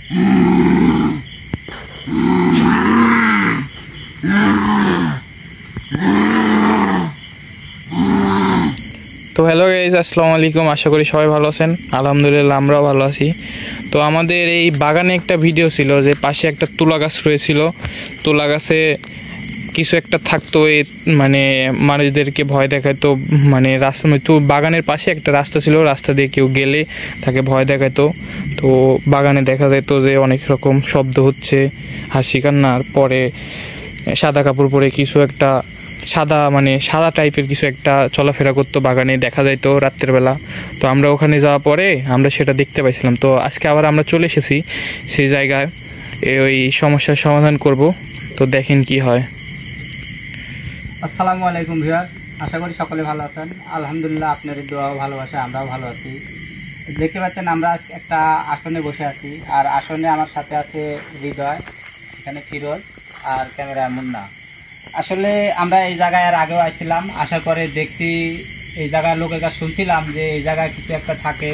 তো hello guys, আসসালামু আলাইকুম। আশা করি সবাই ভালো আছেন। আলহামদুলিল্লাহ আমরাও ভালো আছি। তো আমাদের এই বাগানে একটা ভিডিও ছিল যে পাশে একটা তুলা গাছ রয়েছিল, তুলা গাছে কিছু একটা থাকতো, এই মানে মানুষদেরকে ভয় দেখাতো। মানে রাস্তা, তো বাগানের পাশে একটা রাস্তা ছিল, রাস্তা দিয়ে কেউ গেলে তাকে ভয় দেখাতো। তো বাগানে দেখা যেত যে অনেক রকম শব্দ হচ্ছে, হাসি কান্নার পরে সাদা কাপড় পরে কিছু একটা সাদা টাইপের কিছু একটা চলাফেরা করতো, বাগানে দেখা যাইতো রাত্রের বেলা। তো আমরা ওখানে যাওয়ার পরে আমরা সেটা দেখতে পাইছিলাম। তো আজকে আবার আমরা চলে এসেছি সেই জায়গায়, ওই সমস্যার সমাধান করব। তো দেখেন কি হয়। আসসালামু আলাইকুম ভিউয়ার, আশা করি সকলে ভালো আছেন। আলহামদুলিল্লাহ আপনাদের দোয়াও ভালোবাসা, আমরাও ভালো আছি। দেখতে পাচ্ছেন আমরা একটা আসনে বসে আছি, আর আসনে আমার সাথে আছে হৃদয়, এখানে ফিরোজ, আর ক্যামেরায় মুন্না। আসলে আমরা এই জায়গায় আর আগেও আসছিলাম, আসার পরে দেখছি এই জায়গার লোকের কাছে শুনছিলাম যে এই জায়গায় কিছু একটা থাকে,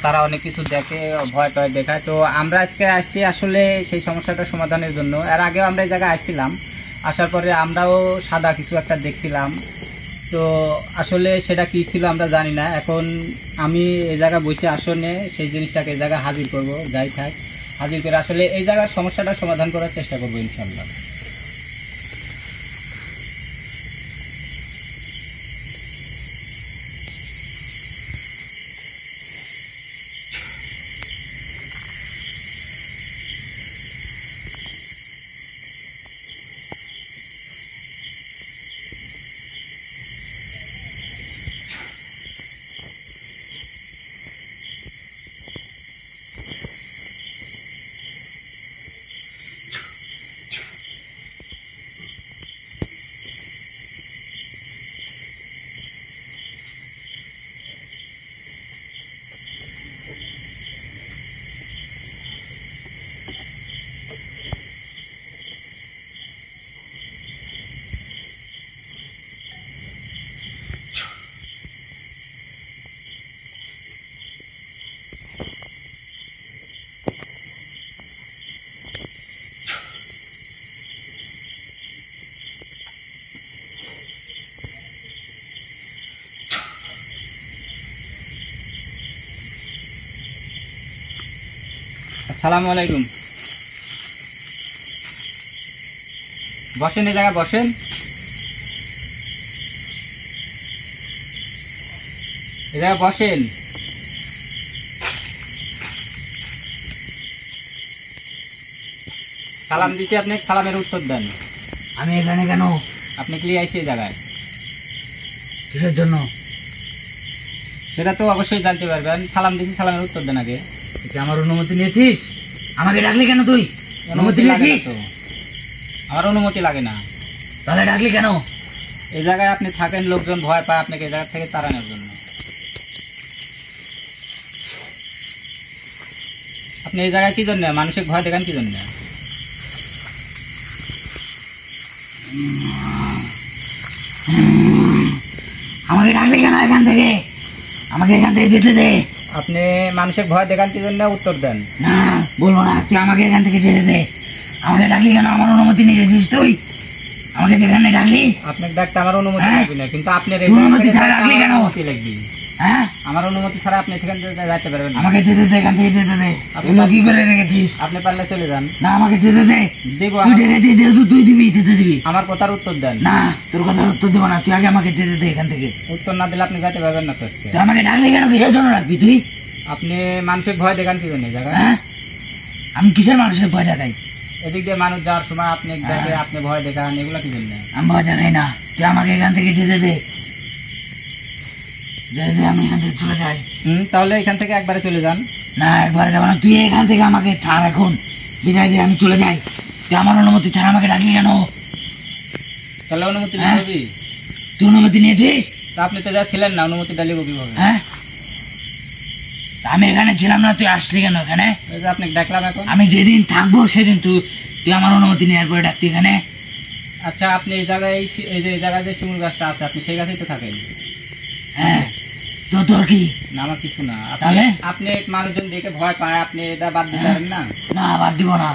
তারা অনেক কিছু দেখে, ভয় টয় দেখায়। তো আমরা আজকে আসছি আসলে সেই সমস্যাটা সমাধানের জন্য। এর আগেও আমরা এই জায়গায় আসছিলাম, আসার পরে আমরাও সাদা কিছু একটা দেখছিলাম। তো আসলে সেটা কি ছিল আমরা জানি না। এখন আমি এই জায়গায় বসে আসনে সেই জিনিসটাকে এই জায়গায় হাজির করব, যাই থাক হাজির করে আসলে এই জায়গার সমস্যাটা সমাধান করার চেষ্টা করবো ইনশাল্লাহ। আসসালামু আলাইকুম। বসেন, এই জায়গায় বসেন। এই জায়গায় বসেন। সালাম দিচ্ছি, আপনি সালামের উত্তর দেন। আমি এখানে কেন? আপনি কি আইসি এই জায়গায় কিসের জন্য? সেটা তো অবশ্যই জানতে পারবেন। সালাম দিচ্ছি, সালামের উত্তর দেন আগে। আমার অনুমতি নিয়েছিস? আমাকে ডাকলি কেন তুই? অনুমতি নিয়েছিস? আমার অনুমতি লাগে না। তাহলে ডাকলি কেন? এই জায়গায় আপনি থাকেন, লোকজন ভয় পায় আপনাকে এই জায়গা থেকে তাড়ানোর জন্য। আপনি এই জায়গায় কি জন্য মানুষের ভয় দেখান, কি জন্য? আমাকে ডাকলি কেন এখান থেকে? আমাকে এখান থেকে যেতে দে। আপনি মানুষের ভয় দেখান কি জন্য, উত্তর দেন। না বলবো না, তুই আমাকে এখান থেকে যেতে দে। আমাকে ডাকলি কেন? আমার অনুমতি নিয়েছিস তুই? আমাকে যেখানে ডাকলি। আপনাকে ডাকতে আমার অনুমতি লাগবে না, কিন্তু আপনি অনুমতি ছাড়া ডাকলি কেন? অনুমতি লাগবে। হ্যাঁ, আমার অনুমতি ছাড়া আপনি এখান থেকে যাইতে পারবেন না। আমাকে যেতে দে, এখান থেকে যেতে দে। এগুলো কি করে রেখেছিস? আপনি পারলে চলে যান। না, আমাকে যেতে দে। দেবো। তুই ডেকেছিস যেহেতু তুই দিবি, যেতে দিবি। আমার কথার উত্তর দেন। না, তোর কথার উত্তর দেবো না। তুই আগে আমাকে যেতে দে এখান থেকে। উত্তর না দিলে আপনি যাইতে পারবেন না। তুই আমাকে ডাকলি কেন? কিসের জন্য রাখবি তুই? আপনি মানুষের ভয় দেখান কি জন্য জায়গা? হ্যাঁ, আমি কিসের মানুষের ভয় দেখাই? এদিক দিয়ে মানুষ যাওয়ার সময় আপনি দেখে আপনি ভয় দেখান, এগুলা কি জন্য? আমি ভয় দেখাই না। তুই আমাকে এখান থেকে যেতে দে। যেতে আমি এখান থেকে চলে যাই। তাহলে এখান থেকে একবারে চলে যান। না, একবারে যাবো না। তুই এখান থেকে আমাকে ছাড়, এখন বিদায় দিয়ে আমি চলে যাই। তুই আমার অনুমতি ছাড়া আমাকে ডাকলি কেন? তাহলে অনুমতি নিবি? তুই অনুমতি নিয়েছিস? তা আপনি তো যা ছিলেন না, অনুমতিটা নিব কিভাবে? হ্যাঁ, আমি এখানে ছিলাম না, তুই আসলি কেন এখানে? আপনি ডাকলাম এখন। আমি যেদিন থাকবো সেদিন তুই আমার অনুমতি নেওয়ার পরে ডাকতি এখানে। আচ্ছা, আপনি এই জায়গায় এই যে জায়গায় যে শিমুল গাছটা আছে, আপনি সেই গাছেই তো থাকেন। হ্যাঁ, তো তোর কি? না আমার কিছু না। তাহলে? আপনি মানুষজন দেখে ভয় পায়, আপনি এটা বাদ দিতে পারেন না? না, বাদ দিব না।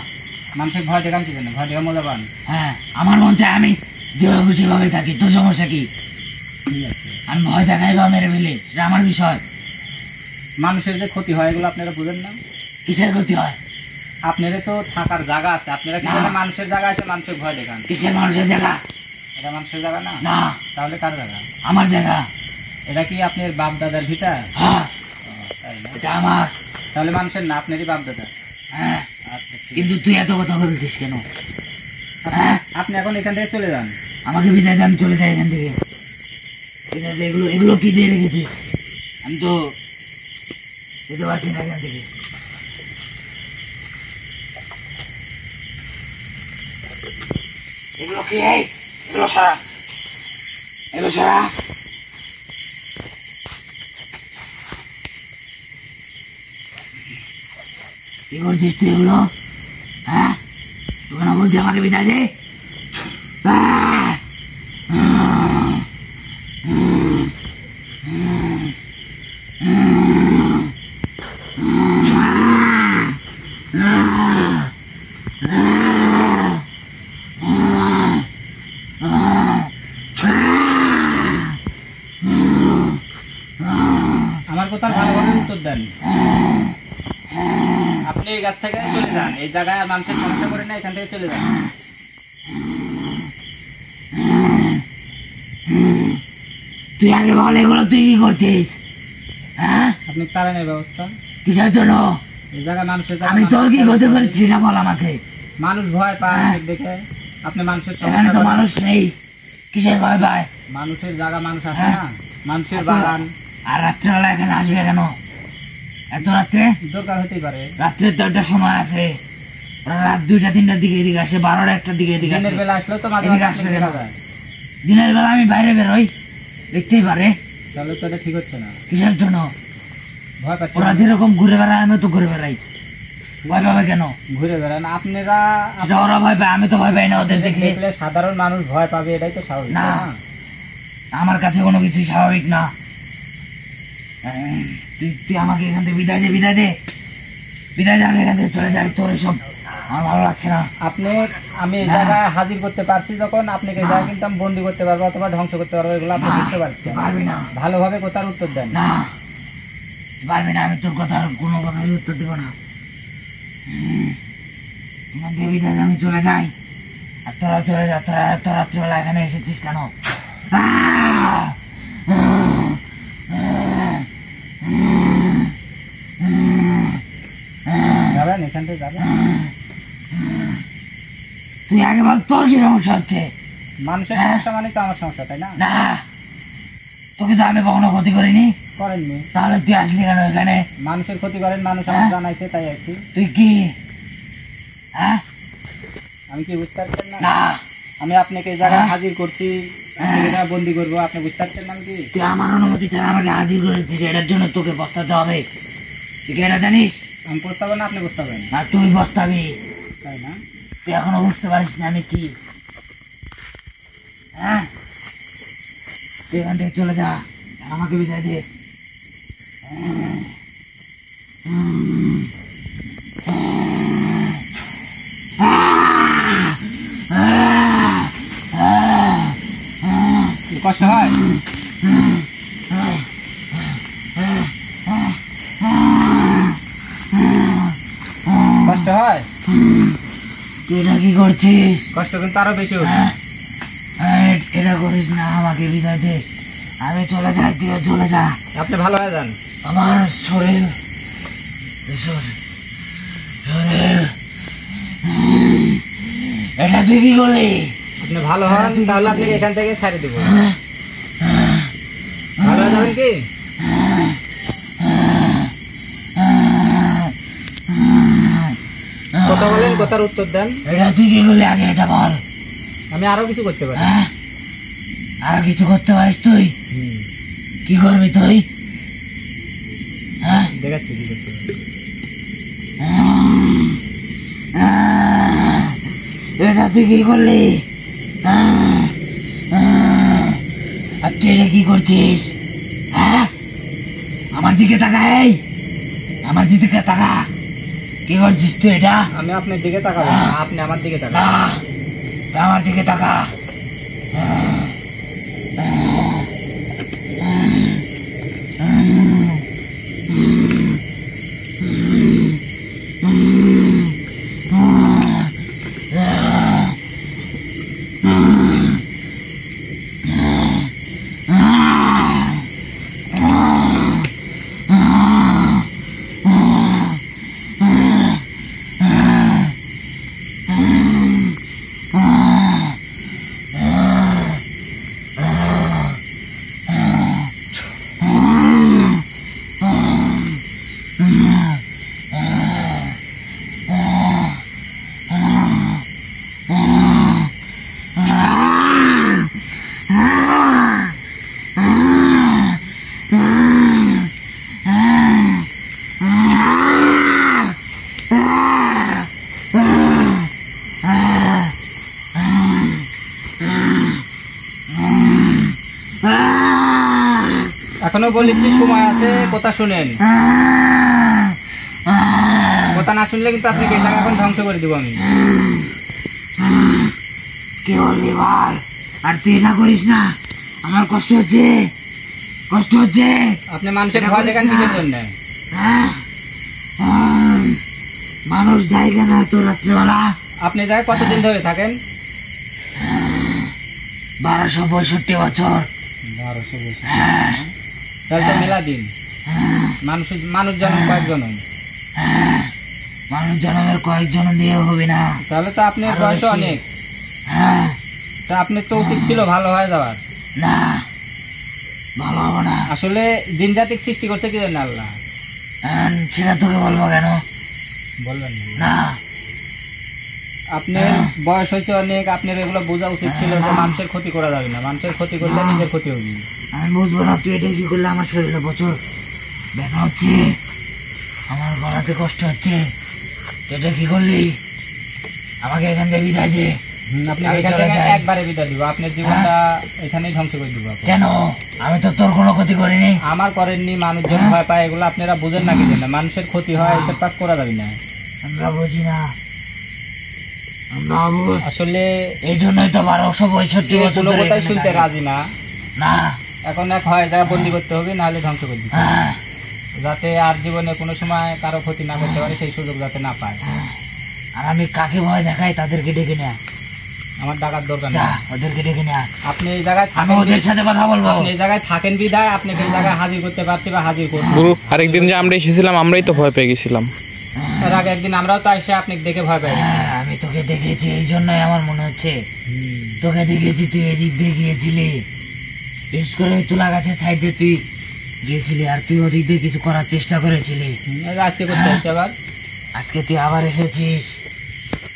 মানুষের ভয় দেখান কি জন্য? ভয় দেখা মজা পান? হ্যাঁ, আমার মন চায় আমি যেভাবে খুশি ভাবে থাকি। তোর সমস্যা কি? ঠিক আছে। আমি ভয় দেখাই বা মেরে ফেলি, সেটা আমার বিষয়। মানুষের যে ক্ষতি হয় এগুলো আপনারা বুঝেন না? কিসের ক্ষতি হয়? আপনাদের তো থাকার জায়গা আছে, আপনারা কি না। বলে মানুষের জায়গা আছে, মানুষের ভয় দেখান? কিসের মানুষের জায়গা? এটা মানুষের জায়গা না? না, তাহলে কার জায়গা? আমার জায়গা। এটা কি আপনার বাপ দাদার ভিটা? হ্যাঁ, তাই না? এটা আমার। তাহলে মানুষের না, আপনারই বাপ দাদা। হ্যাঁ, আচ্ছা ঠিক কিন্তু তুই এত কথা বলছিস কেন? আছে। হ্যাঁ, আপনি এখন এখান থেকে চলে যান। আমাকে বিদায় দে, আমি চলে যাই এখান থেকে। বিদায় দে। এগুলো এগুলো কি দিয়ে রেখেছিস? আমি তো যেতে পারছি না এখান থেকে। এগুলো কি? এই, এগুলো সারা, এগুলো সারা। কি করছিস তুই এগুলো? হ্যাঁ, তোকে না বলছি আমাকে বিদায় দে? আহ! আমার কথা ভালোভাবে উত্তর দেন। আপনি এই গাছ থেকে চলে যান, এই জায়গায় আর মানুষের সমস্যা করে না, এখান থেকে চলে যান। তুই আগে বল এগুলো তুই কি করছিস? হ্যাঁ, আপনি কারণের ব্যবস্থা, কিসের জন্য? এই জায়গায় মানুষের আমি তোর কি ক্ষতি করেছি না বল আমাকে। মানুষ ভয় পায় দেখে আপনি মানুষের এখানে সমস্যা তো করেন। মানুষ নেই, কিসের ভয় পায়? মানুষের জায়গা মানুষ আসে হ্যাঁ। না, মানুষের বাগান। আর রাত্রেবেলা এখানে আসবে কেন? এত রাত্রে? দরকার হতেই পারে। রাত্রে তো একটা সময় আছে, ওরা রাত 2টা 3টার দিকে এদিকে আসে, 12টা 1টার দিকে এদিকে আসে। দিনের বেলা আসলেও তো মাঝে এদিকে মাঝে আসবে আপনাকে কেন? দেখা যায়। দিনের বেলা আমি বাইরে বেরোই, দেখতেই পারে। তাহলে তো এটা ঠিক হচ্ছে না। কিসের জন্য? ভয় পাচ্ছে ওরা যেরকম ঘুরে বেড়ায় আমি তো ঘুরে বেড়াই, ভয় পাবে কেন? ঘুরে বেড়ান আপনারা। সেটা ওরা ভয় পায়, আমি তো ভয় পাই না ওদের দেখলে। দেখলে সাধারণ মানুষ ভয় পাবে, এটাই তো স্বাভাবিক না। তাই না? আমার কাছে কোনো কিছু স্বাভাবিক না। তুই তুই আমাকে এখান থেকে বিদায় দে, বিদায় দে, বিদায় দে। আমি এখান থেকে চলে যাই, তোর এসব আমার ভালো লাগছে না। আপনি আমি এই না। জায়গায় হাজির করতে পারছি যখন, আপনাকে এই জায়গায় কিন্তু আমি বন্দি করতে পারবো অথবা ধ্বংস করতে পারবো, এগুলো আপনি না, বুঝতে তুই পারছেন। পারবি না। ভালোভাবে কোথার উত্তর দেন। না, তুই পারবি না। আমি তোর কথার কোনো কথাই উত্তর দেবো না। এখান থেকে বিদায় দে, আমি চলে যাই। আর তোরা চলে যা। তোরা এত রাত্রিবেলা এখানে এসেছিস কেন? যাবেন এখান থেকে যাবেন। তুই আগে বল তোর কি সমস্যা হচ্ছে? মানুষের হ্যাঁ। সমস্যা মানে তো আমার সমস্যা, তাই না? না, তোকে তো আমি কখনো ক্ষতি করিনি, করেননি। তাহলে তুই আসলি কেন এখানে? মানুষের ক্ষতি করেন, মানুষ আমার হ্যাঁ। জানাইছে তাই আর কি। তুই কি? হ্যাঁ, আমি কি বুঝতে পারছেন না? না, আমি আপনাকে এই জায়গায় হ্যাঁ। হাজির করছি, আপনাকে এখানে বন্দি করবো, আপনি বুঝতে পারছেন না? আমি কি তুই আমার অনুমতি ছাড়া আমাকে হাজির করেছিস, এটার জন্য তোকে বস্তাতে হবে। তুই কি এটা জানিস? আমি বুঝতে না, আপনি বুঝতে পারবেন না, তুই বস্তাবি। তাই না? তুই এখনো বুঝতে পারিস না আমি কি। হ্যাঁ, তুই এখান থেকে চলে যা, আমাকে বিদায় দে। কি কষ্ট হয়? কষ্ট হয়? তুই এটা কি করছিস? কষ্ট কিন্তু আরো বেশি হচ্ছে। হ্যাঁ, হ্যাঁ, এটা করিস না, আমাকে বিদায় দে। আমি চলে যাই, তুই চলে যা। আপনি ভালো হয়ে যান। আমার শরীর শরীর এটা তুই কি করলি? আপনি ভালো হন, তাহলে আপনাকে এখান থেকে ছাড়ে দিব। ভালো হয়ে যাবেন কি? কথা বলেন, কথার উত্তর দেন। এটা তুই কি করলি আগে এটা বল। আমি আরো কিছু করতে পারি। হ্যাঁ, আর কিছু করতে পারিস তুই? কি করবি তুই? হ্যাঁ, দেখাচ্ছি কি করতে পারি। এটা তুই কি করলি? আর তুই এটা কি করছিস? হ্যাঁ, দিকে তাকা, এই আমার দিকে তাকা। কি করছিস তুই এটা? আমি আপনার দিকে তাকাবো না, আপনি আমার দিকে না, তাকাবেন। তুই আমার দিকে তাকা। এখনো বলেছি সময় আছে, কথা শুনেন। কথা না শুনলে কিন্তু আপনাকে এই জায়গা এখন ধ্বংস করে দিব আমি। কি বললি বল? আর তুই না করিস না, আমার কষ্ট হচ্ছে, কষ্ট হচ্ছে। আপনি মানুষের ভয় দেখান কিসের জন্য? হ্যাঁ? মানুষ যায় কেন এত রাত্রেবেলা? আপনি জায়গায় কতদিন ধরে থাকেন? 1265 বছর। 1200 বছর। হ্যাঁ, তাহলে তো মেলা দিন। মানুষ জন্ম কয়েক জন্ম? হ্যাঁ, মানুষ জন্মের কয়েক জন্ম দিয়ে হবে না। তাহলে তো আপনার আরো বয়স বেশি। অনেক। হ্যাঁ, তা আপনার তো উচিত ছিল ভালো হয়ে যাওয়ার। না, ভালো হবো না। আসলে জিন জাতিক সৃষ্টি করছে কি জন্য আল্লাহ? সেটা তোকে বলবো কেন? বলবেন না। না, আপনার বয়স হয়েছে অনেক, আপনার এগুলো বোঝা উচিত ছিল যে মানুষের ক্ষতি করা যাবে না। মানুষের ক্ষতি করলে নিজের ক্ষতি হবে। আমি বুঝবো না। তুই এটা কি করলে? আমার শরীরে প্রচুর ব্যথা হচ্ছে, আমার গলাতে কষ্ট হচ্ছে। এটা কি করলি? আমাকে এখান থেকে বিদায় দে। আপনি আমি এখান চলে থেকে যাই। একবারে বিদায় দিব, আপনার জীবনটা এখানেই ধ্বংস করে দিব। কেন? আমি তো তোর কোনো ক্ষতি করিনি। আমার করেননি, মানুষজন ভয় পায়, এগুলো আপনারা বুঝেন না কি জন্য? মানুষের ক্ষতি হয়, এসব কাজ করা যাবে না। আমরা বুঝি না, আমরা অবুঝ। আসলে এই জন্যই তো 1265 বছর কোনো ধরে কথাই এখানে শুনতে থাকি। রাজি না। না, এখন এক হয় জায়গা বন্দি করতে হবে, নাহলে ধ্বংস করে দিতে হবে। হ্যাঁ, যাতে আর জীবনে কোনো সময় কারো ক্ষতি না করতে পারে, সেই সুযোগ যাতে না পায়। হ্যাঁ। আর আমি কাকে ভয় দেখাই? তাদেরকে ডেকে নেয়া। আমার ডাকার দরকার যা, নেই। ওদেরকে ডেকে নেয়া। আপনি এই জায়গায় আমি থাকেন, ওদের সাথে কথা বলবো। আপনি এই জায়গায় থাকেন বিধায় আপনাকে এই জায়গায় হাজির করতে পারছি বা হাজির করছি। গুরু আরেকদিন যে আমরা এসেছিলাম আমরাই তো ভয় পেয়ে গেছিলাম। এর আগে একদিন আমরাও তো এসে আপনাকে দেখে ভয় পাই। হ্যাঁ, আমি তোকে দেখেছি, এই জন্যই আমার মনে হচ্ছে তোকে দেখেছি। তুই এদিক দিয়ে গিয়েছিলি, বিশেষ করে ওই তুলা গাছের সাইডে তুই গিয়েছিলি, আর তুই ওদিক দিয়ে কিছু করার চেষ্টা করেছিলি। আজকে করতে আসছে আবার। আজকে তুই আবার এসেছিস।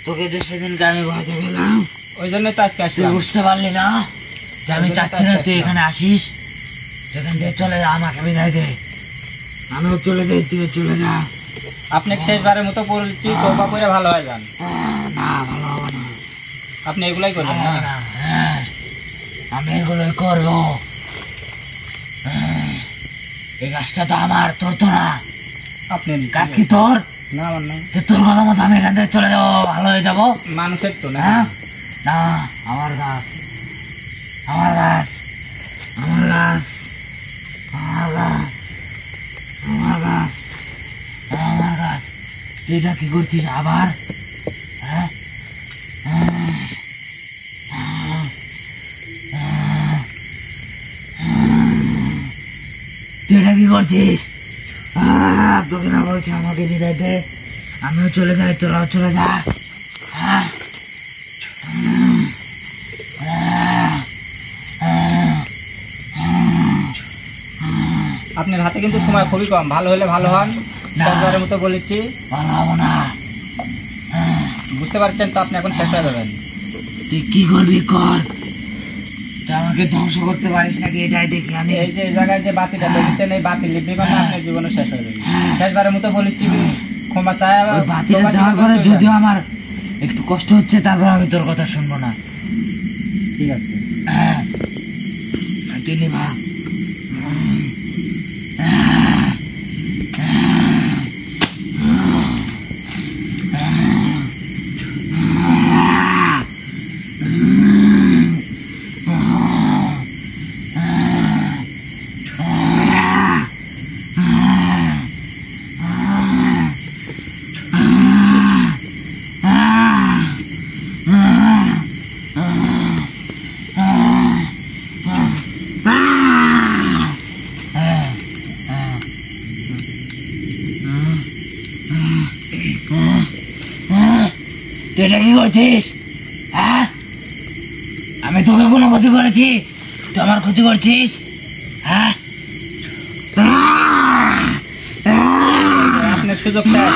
তোকে যে সেদিনকে আমি ভয়তে পেলাম, ওই জন্য তো আজকে তুই আসলাম। বুঝতে পারলি না যে আমি চাচ্ছি না তুই এখানে আসিস। সেখান থেকে চলে যা, আমাকে বিদায় দে। আমিও চলে যাই, তুই চলে যা। আপনাকে শেষবারের মতো বলছি, তওবা করে ভালো হয়ে যান। না, ভালো হবে না। আপনি এগুলাই করবেন না? হ্যাঁ, আমি এগুলোই করবো। এই গাছটা তো আমার, তোর তো না। আপনি গাছ কি তোর? না, আমার না। যে তোর কথা মতো আমি এখান থেকে চলে যাবো, ভালো হয়ে যাবো? মানুষের তো না। হ্যাঁ, না, আমার গাছ, আমার গাছ, আমার গাছ, আমার গাছ, আমার গাছ, আমার গাছ। তুই এটা কি করছিস আবার? হ্যাঁ, তুই এটা কি করছিস? তোকে না বলছি আমাকে বিদায় দে, আমিও চলে যাই, তোরাও চলে যা। হ্যাঁ, আপনার হাতে কিন্তু সময় খুবই কম, ভালো হলে ভালো হন। না। শেষবারের মতো বলেছি, ভালো হবো না। বুঝতে পারছেন তো? আপনি এখন শেষ হয়ে যাবেন। তুই কি করবি কর, তুই আমাকে ধ্বংস করতে পারিস নাকি এটাই দেখি আমি। এই যে এই জায়গায় যে বাতিটা দেখেছেন, এই বাতি লিখবি মানে আপনার জীবনে শেষ হয়ে যাবে। হ্যাঁ। শেষবারের মতো বলেছি, ক্ষমা চাই। ওই বাতিটা যাওয়ার পরে যদিও আমার একটু কষ্ট হচ্ছে, তারপর আমি তোর কথা শুনবো না। ঠিক আছে। হ্যাঁ, তুই নিভা। তুই এটা কি করছিস? হ্যাঁ, আমি তোকে কোনো ক্ষতি করেছি? তুই আমার ক্ষতি করছিস? হ্যাঁ, আপনার সুযোগ স্যার।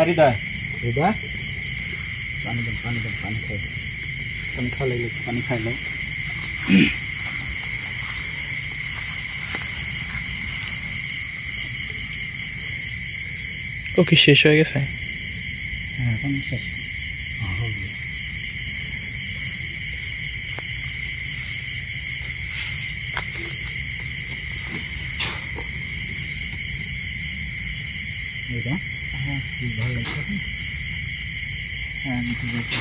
হৃদয় হৃদয় পানি দেন, পানি দেন, পানি খাই, পানি খাওয়াই, পানি খাইলে ও কি শেষ হয়ে গেছে? হ্যাঁ, এখন শেষ। এটা হ্যাঁ, ভালো লাগছে। হ্যাঁ, ঠিক আছে।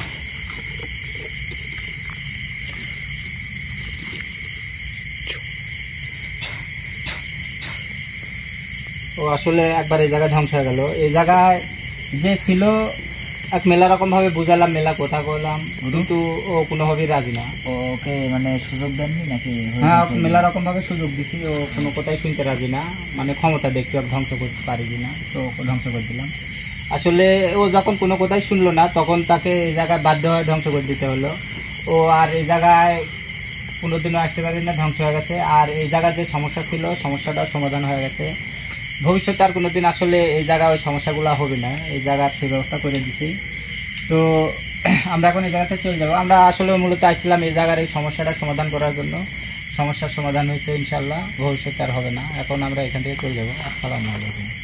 ও আসলে একবার এই জায়গায় ধ্বংস হয়ে গেল। এই জায়গায় যে ছিল এক মেলা রকম ভাবে বুঝালাম, মেলা কথা বললাম, কিন্তু ও কোনোভাবেই রাজি না। ওকে মানে সুযোগ দেননি নাকি? হ্যাঁ, মেলা রকম ভাবে সুযোগ দিছি, ও কোনো কথাই শুনতে রাজি না। মানে ক্ষমতা দেখতে ধ্বংস করতে পারি কিনা, তো ওকে ধ্বংস করে দিলাম। আসলে ও যখন কোনো কথাই শুনলো না, তখন তাকে এই জায়গায় বাধ্য হয়ে ধ্বংস করে দিতে হলো। ও আর এই জায়গায় কোনোদিনও আসতে পারি না, ধ্বংস হয়ে গেছে। আর এই জায়গার যে সমস্যা ছিল, সমস্যাটাও সমাধান হয়ে গেছে। ভবিষ্যতে আর কোনোদিন আসলে এই জায়গায় ওই সমস্যাগুলো হবে না, এই জায়গার সে ব্যবস্থা করে দিছি। তো আমরা এখন এই জায়গাতে চলে যাবো। আমরা আসলে মূলত আসছিলাম এই জায়গার এই সমস্যাটা সমাধান করার জন্য। সমস্যার সমাধান হয়েছে ইনশাল্লাহ, ভবিষ্যতে আর হবে না। এখন আমরা এখান থেকে চলে যাবো। আসসালামু আলাইকুম।